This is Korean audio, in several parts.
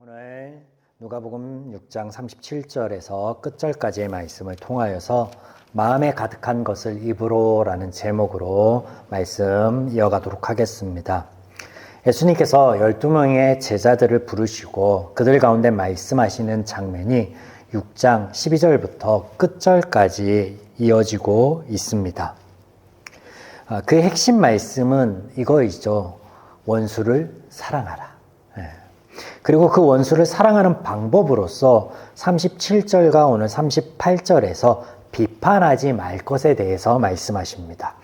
오늘 누가복음 6장 37절에서 끝절까지의 말씀을 통하여서 마음에 가득한 것을 입으로라는 제목으로 말씀 이어가도록 하겠습니다. 예수님께서 12명의 제자들을 부르시고 그들 가운데 말씀하시는 장면이 6장 12절부터 끝절까지 이어지고 있습니다. 그 핵심 말씀은 이거이죠. 원수를 사랑하라. 그리고 그 원수를 사랑하는 방법으로서 37절과 오늘 38절에서 비판하지 말 것에 대해서 말씀하십니다.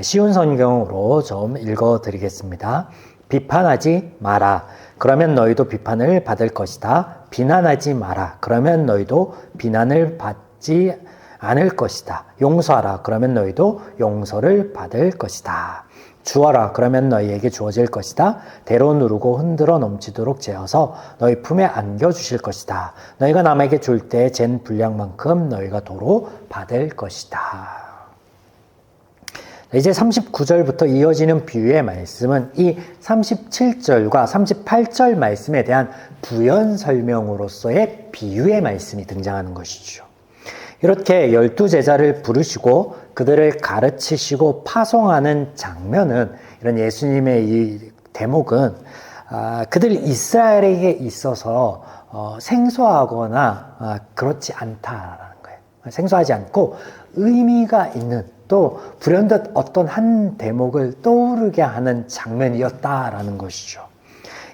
쉬운 성경으로 좀 읽어드리겠습니다. 비판하지 마라. 그러면 너희도 비판을 받을 것이다. 비난하지 마라. 그러면 너희도 비난을 받지 않을 것이다. 용서하라. 그러면 너희도 용서를 받을 것이다. 주어라. 그러면 너희에게 주어질 것이다. 대로 누르고 흔들어 넘치도록 재어서 너희 품에 안겨주실 것이다. 너희가 남에게 줄 때 잰 분량만큼 너희가 도로 받을 것이다. 이제 39절부터 이어지는 비유의 말씀은 이 37절과 38절 말씀에 대한 부연 설명으로서의 비유의 말씀이 등장하는 것이죠. 이렇게 12제자를 부르시고 그들을 가르치시고 파송하는 장면은, 이런 예수님의 이 대목은 그들 이스라엘에게 있어서 생소하거나 그렇지 않다라는 거예요. 생소하지 않고 의미가 있는, 또 불현듯 어떤 한 대목을 떠오르게 하는 장면이었다라는 것이죠.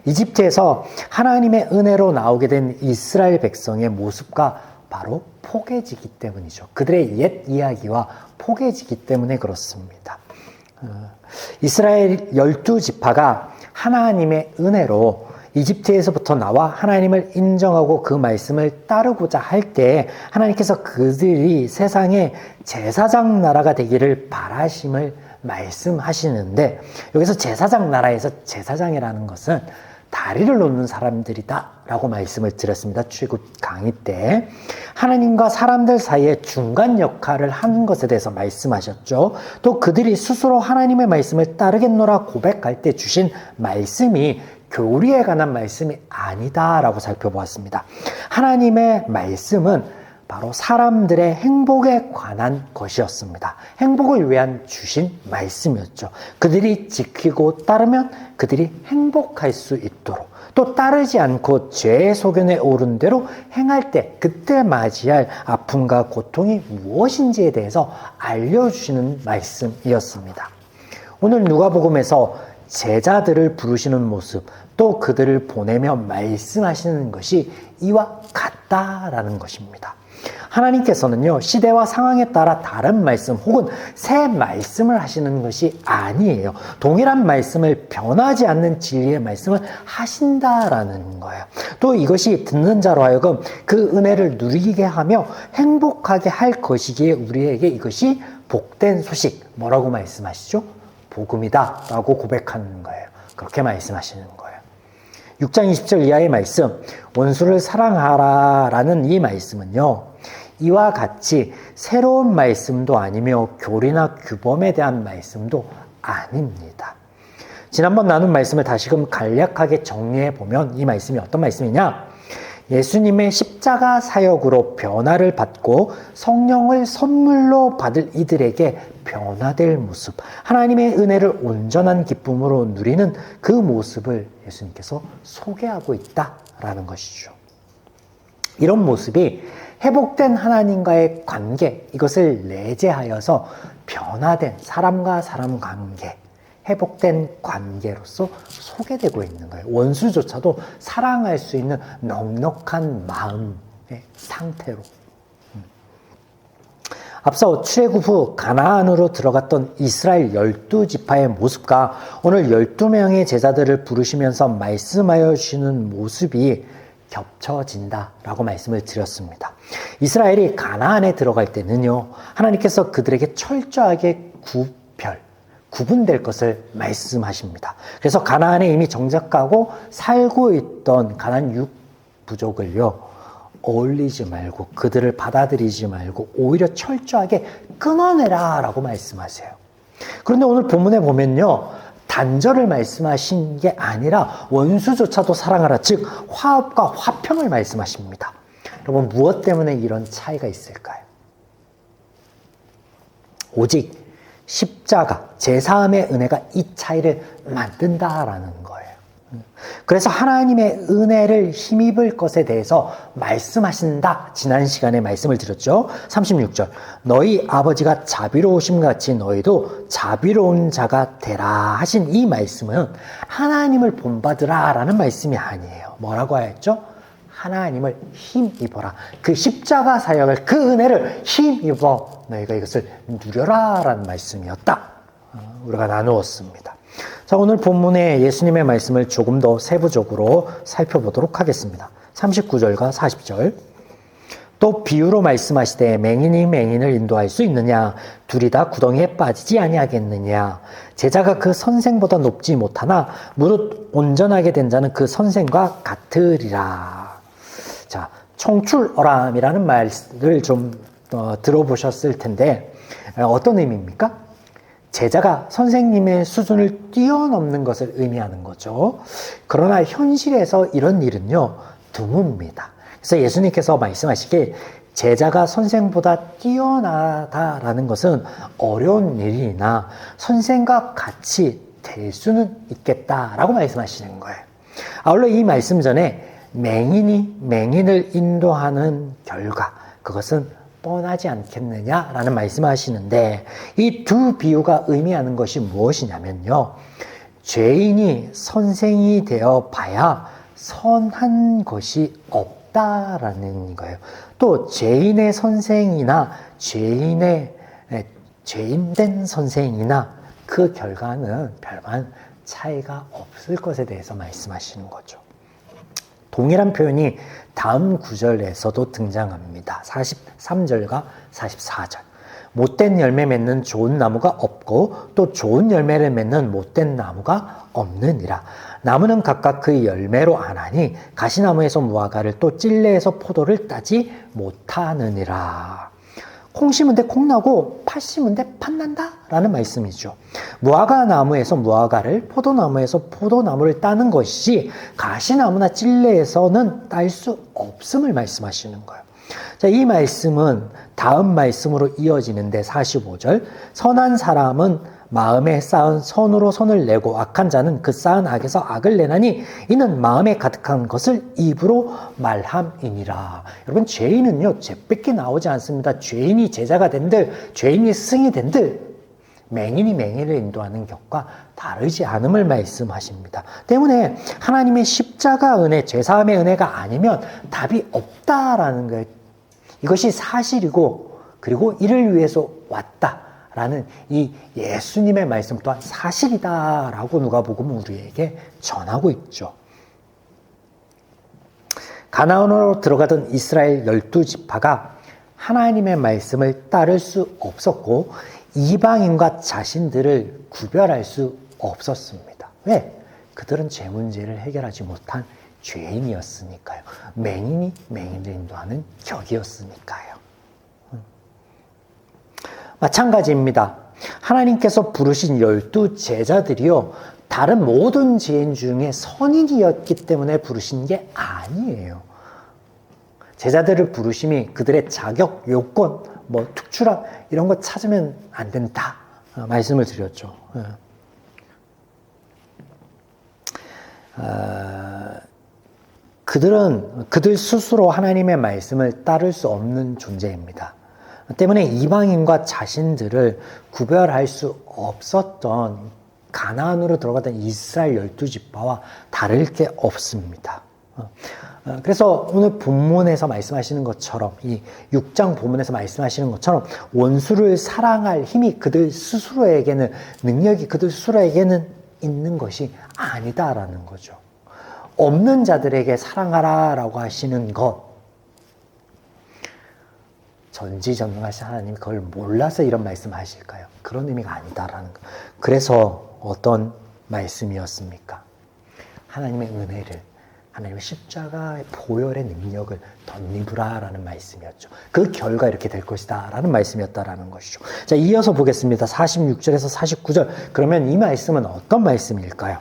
이집트에서 하나님의 은혜로 나오게 된 이스라엘 백성의 모습과 바로 포개지기 때문이죠. 그들의 옛 이야기와 포개지기 때문에 그렇습니다. 이스라엘 12지파가 하나님의 은혜로 이집트에서부터 나와 하나님을 인정하고 그 말씀을 따르고자 할 때 하나님께서 그들이 세상의 제사장 나라가 되기를 바라심을 말씀하시는데, 여기서 제사장 나라에서 제사장이라는 것은 다리를 놓는 사람들이다 라고 말씀을 드렸습니다. 출애굽 강의 때 하나님과 사람들 사이에 중간 역할을 하는 것에 대해서 말씀하셨죠. 또 그들이 스스로 하나님의 말씀을 따르겠노라 고백할 때 주신 말씀이 교리에 관한 말씀이 아니다 라고 살펴보았습니다. 하나님의 말씀은 바로 사람들의 행복에 관한 것이었습니다. 행복을 위한 주신 말씀이었죠. 그들이 지키고 따르면 그들이 행복할 수 있도록, 또 따르지 않고 죄의 소견에 오른 대로 행할 때 그때 맞이할 아픔과 고통이 무엇인지에 대해서 알려주시는 말씀이었습니다. 오늘 누가복음에서 제자들을 부르시는 모습, 또 그들을 보내며 말씀하시는 것이 이와 같다라는 것입니다. 하나님께서는요, 시대와 상황에 따라 다른 말씀 혹은 새 말씀을 하시는 것이 아니에요. 동일한 말씀을 변하지 않는 진리의 말씀을 하신다라는 거예요. 또 이것이 듣는 자로 하여금 그 은혜를 누리게 하며 행복하게 할 것이기에 우리에게 이것이 복된 소식, 뭐라고 말씀하시죠? 복음이다 라고 고백하는 거예요. 그렇게 말씀하시는 거예요. 6장 20절 이하의 말씀, 원수를 사랑하라 라는 이 말씀은요, 이와 같이 새로운 말씀도 아니며 교리나 규범에 대한 말씀도 아닙니다. 지난번 나눈 말씀을 다시금 간략하게 정리해 보면 이 말씀이 어떤 말씀이냐? 예수님의 십자가 사역으로 변화를 받고 성령을 선물로 받을 이들에게 변화될 모습, 하나님의 은혜를 온전한 기쁨으로 누리는 그 모습을 예수님께서 소개하고 있다라는 것이죠. 이런 모습이 회복된 하나님과의 관계, 이것을 내재하여서 변화된 사람과 사람 관계, 회복된 관계로서 소개되고 있는 거예요. 원수조차도 사랑할 수 있는 넉넉한 마음의 상태로. 앞서 출애굽 후 가나안으로 들어갔던 이스라엘 12지파의 모습과 오늘 12명의 제자들을 부르시면서 말씀하여 주시는 모습이 겹쳐진다라고 말씀을 드렸습니다. 이스라엘이 가나안에 들어갈 때는요, 하나님께서 그들에게 철저하게 구분될 것을 말씀하십니다. 그래서 가나안에 이미 정착하고 살고 있던 가나안 6부족을요, 어울리지 말고 그들을 받아들이지 말고 오히려 철저하게 끊어내라 라고 말씀하세요. 그런데 오늘 본문에 보면요, 단절을 말씀하신 게 아니라 원수조차도 사랑하라, 즉 화합과 화평을 말씀하십니다. 여러분, 무엇 때문에 이런 차이가 있을까요? 오직 십자가, 제사함의 은혜가 이 차이를 만든다라는 거예요. 그래서 하나님의 은혜를 힘입을 것에 대해서 말씀하신다. 지난 시간에 말씀을 드렸죠. 36절. 너희 아버지가 자비로우심 같이 너희도 자비로운 자가 되라 하신 이 말씀은 하나님을 본받으라 라는 말씀이 아니에요. 뭐라고 하였죠? 하나님을 힘입어라. 그 십자가 사역을, 그 은혜를 힘입어 너희가 이것을 누려라 라는 말씀이었다. 우리가 나누었습니다. 자, 오늘 본문의 예수님의 말씀을 조금 더 세부적으로 살펴보도록 하겠습니다. 39절과 40절. 또 비유로 말씀하시되 맹인이 맹인을 인도할 수 있느냐? 둘이 다 구덩이에 빠지지 아니하겠느냐? 제자가 그 선생보다 높지 못하나 무릇 온전하게 된 자는 그 선생과 같으리라. 자, 청출어람이라는 말을 좀 들어보셨을 텐데 어떤 의미입니까? 제자가 선생님의 수준을 뛰어넘는 것을 의미하는 거죠. 그러나 현실에서 이런 일은요, 드뭅니다. 그래서 예수님께서 말씀하시길 제자가 선생보다 뛰어나다라는 것은 어려운 일이나 선생과 같이 될 수는 있겠다라고 말씀하시는 거예요. 아울러 이 말씀 전에 맹인이 맹인을 인도하는 결과, 그것은 뻔하지 않겠느냐라는 말씀하시는데 이 두 비유가 의미하는 것이 무엇이냐면요. 죄인이 선생이 되어 봐야 선한 것이 없다라는 거예요. 또 죄인의 선생이나 죄인된 선생이나 그 결과는 별반 차이가 없을 것에 대해서 말씀하시는 거죠. 동일한 표현이 다음 구절에서도 등장합니다. 43절과 44절. 못된 열매 맺는 좋은 나무가 없고 또 좋은 열매를 맺는 못된 나무가 없느니라. 나무는 각각 그 열매로 아나니 가시나무에서 무화과를 또 찔레에서 포도를 따지 못하느니라. 콩 심은 데 콩 나고 팥 심은 데 팥 난다 라는 말씀이죠. 무화과 나무에서 무화과를, 포도나무에서 포도나무를 따는 것이 가시나무나 찔레에서는 딸 수 없음을 말씀하시는 거예요. 자, 이 말씀은 다음 말씀으로 이어지는데 45절. 선한 사람은 마음에 쌓은 선으로 선을 내고 악한 자는 그 쌓은 악에서 악을 내나니 이는 마음에 가득한 것을 입으로 말함이니라. 여러분, 죄인은요, 죄밖에 나오지 않습니다. 죄인이 제자가 된들, 죄인이 스승이 된들 맹인이 맹인을 인도하는 격과 다르지 않음을 말씀하십니다. 때문에 하나님의 십자가 은혜, 죄사함의 은혜가 아니면 답이 없다라는 거예요. 이것이 사실이고 그리고 이를 위해서 왔다라는 이 예수님의 말씀 또한 사실이다라고 누가복음은 우리에게 전하고 있죠. 가나안으로 들어가던 이스라엘 12지파가 하나님의 말씀을 따를 수 없었고 이방인과 자신들을 구별할 수 없었습니다. 왜? 그들은 죄 문제를 해결하지 못한 죄인이었으니까요. 맹인이 맹인을 인도하는 격이었으니까요. 마찬가지입니다. 하나님께서 부르신 12 제자들이요, 다른 모든 죄인 중에 선인이었기 때문에 부르신 게 아니에요. 제자들을 부르심이 그들의 자격, 요건, 특출함 이런 거 찾으면 안 된다 말씀을 드렸죠. 그들 스스로 하나님의 말씀을 따를 수 없는 존재입니다. 때문에 이방인과 자신들을 구별할 수 없었던 가나안으로 들어가던 이스라엘 12지파와 다를 게 없습니다. 그래서 오늘 본문에서 말씀하시는 것처럼 이 6장 본문에서 말씀하시는 것처럼 원수를 사랑할 힘이 그들 스스로에게는, 능력이 그들 스스로에게는 있는 것이 아니다라는 거죠. 없는 자들에게 사랑하라라고 하시는 것, 전지전능하신 하나님이 그걸 몰라서 이런 말씀하실까요? 그런 의미가 아니다라는 거. 그래서 어떤 말씀이었습니까? 하나님의 은혜를 하나님의 십자가의 보혈의 능력을 덧입으라라는 말씀이었죠. 그 결과 이렇게 될 것이다 라는 말씀이었다라는 것이죠. 자, 이어서 보겠습니다. 46절에서 49절. 그러면 이 말씀은 어떤 말씀일까요?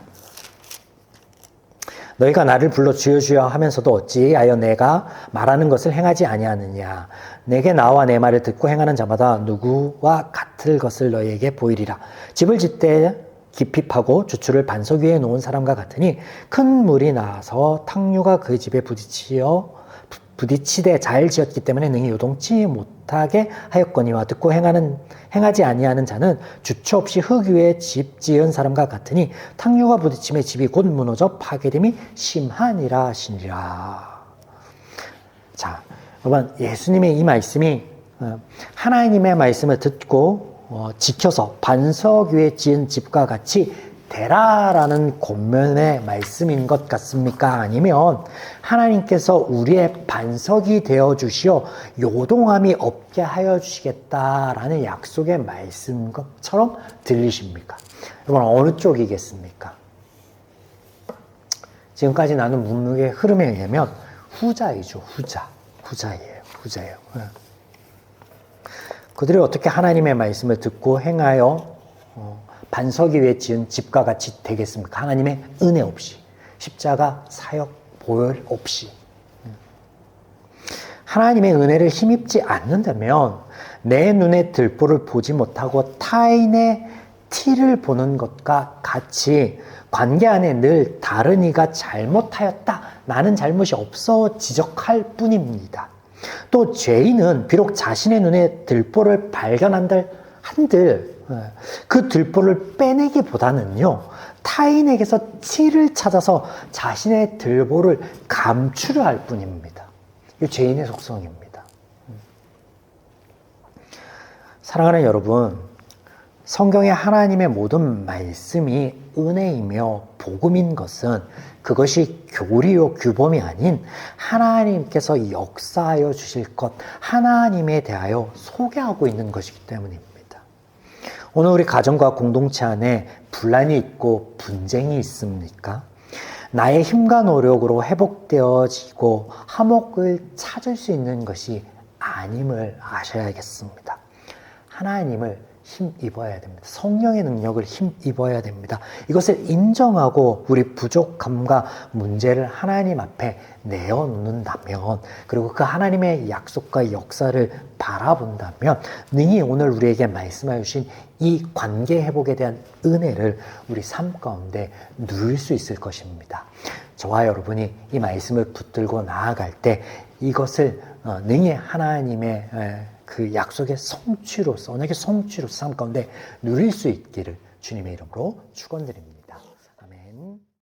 너희가 나를 불러 주여 주여 하면서도 어찌하여 내가 말하는 것을 행하지 아니하느냐. 내게 나와 내 말을 듣고 행하는 자마다 누구와 같을 것을 너희에게 보이리라. 집을 짓되 깊이 파고 주추를 반석 위에 놓은 사람과 같으니 큰 물이 나서 탕류가 그 집에 부딪히되 잘 지었기 때문에 능히 요동치 못하게 하였거니와 듣고 행하지 아니하는 자는 주처 없이 흙 위에 집 지은 사람과 같으니 탕류가 부딪힘에 집이 곧 무너져 파괴됨이 심하니라 하시니라. 자, 여러분, 예수님의 이 말씀이 하나님의 말씀을 듣고 지켜서 반석 위에 지은 집과 같이 되라라는 권면의 말씀인 것 같습니까? 아니면 하나님께서 우리의 반석이 되어 주시어 요동함이 없게 하여 주시겠다라는 약속의 말씀인 것처럼 들리십니까? 여러분, 어느 쪽이겠습니까? 지금까지 나눈 문맥의 흐름에 의하면 후자이죠. 후자예요. 그들이 어떻게 하나님의 말씀을 듣고 행하여 반석 위에 지은 집과 같이 되겠습니까? 하나님의 은혜 없이, 십자가 사역 보혈 없이. 하나님의 은혜를 힘입지 않는다면 내 눈에 들보를 보지 못하고 타인의 티를 보는 것과 같이 관계 안에 늘 다른 이가 잘못하였다, 나는 잘못이 없어 지적할 뿐입니다. 또 죄인은 비록 자신의 눈에 들보를 발견한들 그 들보를 빼내기보다는요, 타인에게서 티를 찾아서 자신의 들보를 감추려 할 뿐입니다. 이 죄인의 속성입니다. 사랑하는 여러분, 성경의 하나님의 모든 말씀이 은혜이며 복음인 것은 그것이 교리요 규범이 아닌 하나님께서 역사하여 주실 것, 하나님에 대하여 소개하고 있는 것이기 때문입니다. 오늘 우리 가정과 공동체 안에 분란이 있고 분쟁이 있습니까? 나의 힘과 노력으로 회복되어지고 화목을 찾을 수 있는 것이 아님을 아셔야겠습니다. 하나님을 힘입어야 됩니다. 성령의 능력을 힘입어야 됩니다. 이것을 인정하고 우리 부족함과 문제를 하나님 앞에 내어놓는다면, 그리고 그 하나님의 약속과 역사를 바라본다면 능히 오늘 우리에게 말씀하여 주신 이 관계 회복에 대한 은혜를 우리 삶 가운데 누릴 수 있을 것입니다. 저와 여러분이 이 말씀을 붙들고 나아갈 때 이것을 능히 하나님의 그 약속의 성취로서, 언약의 성취로서 삶 가운데 누릴 수 있기를 주님의 이름으로 축원드립니다.